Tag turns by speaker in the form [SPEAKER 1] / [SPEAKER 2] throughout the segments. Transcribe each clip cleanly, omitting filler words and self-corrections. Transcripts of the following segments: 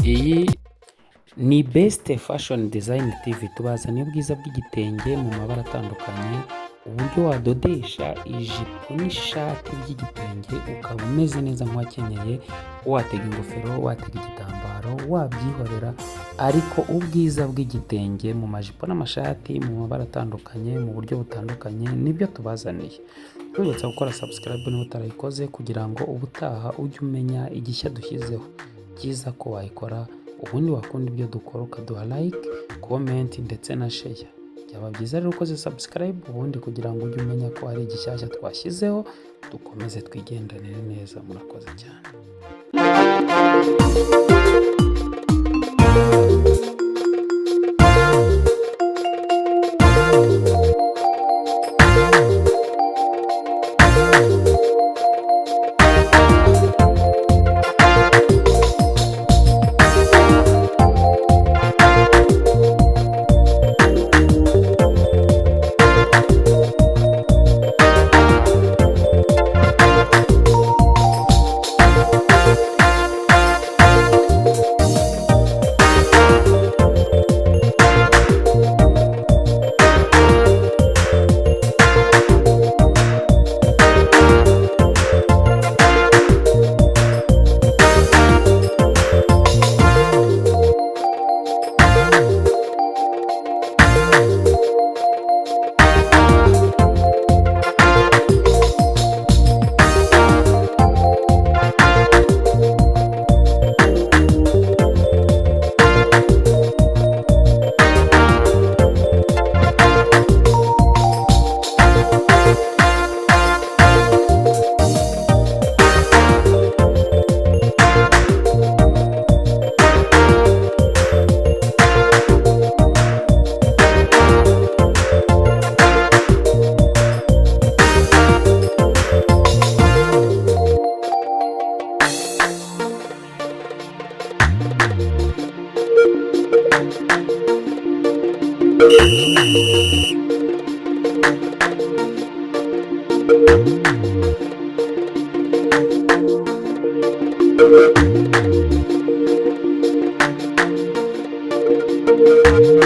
[SPEAKER 1] Iyi ni Best Fashion Design TV, tubazaniye ubwiza bw'igitenge mu mabara atandukanye, uburyo wadodesha ijipo n'ishati by'igitenge ukaba umeze neza nk'uwakenyeye, watega ingofero, watega igitambaro, wabyihorera, ariko ubwiza bw'igitenge mu majipo n'amashati mu mabara atandukanye, mu buryo butandukanye, nibyo tubazaniye. Twibutsa gukora subscribe niba utarayikoze kugira ngo ubutaha ujye umenya igishya dushyizeho. Byiza ko wayikora, ubundi wakunda ibyo dukora ukaduha like, comment ndetse na share. Byaba byiza rero ukoze subscribe ubundi kugira ngo ujye umenya ko hari igishyashya twashyizeho, dukomeze twigendanire neza. Murakoze cyane.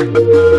[SPEAKER 2] Thank you.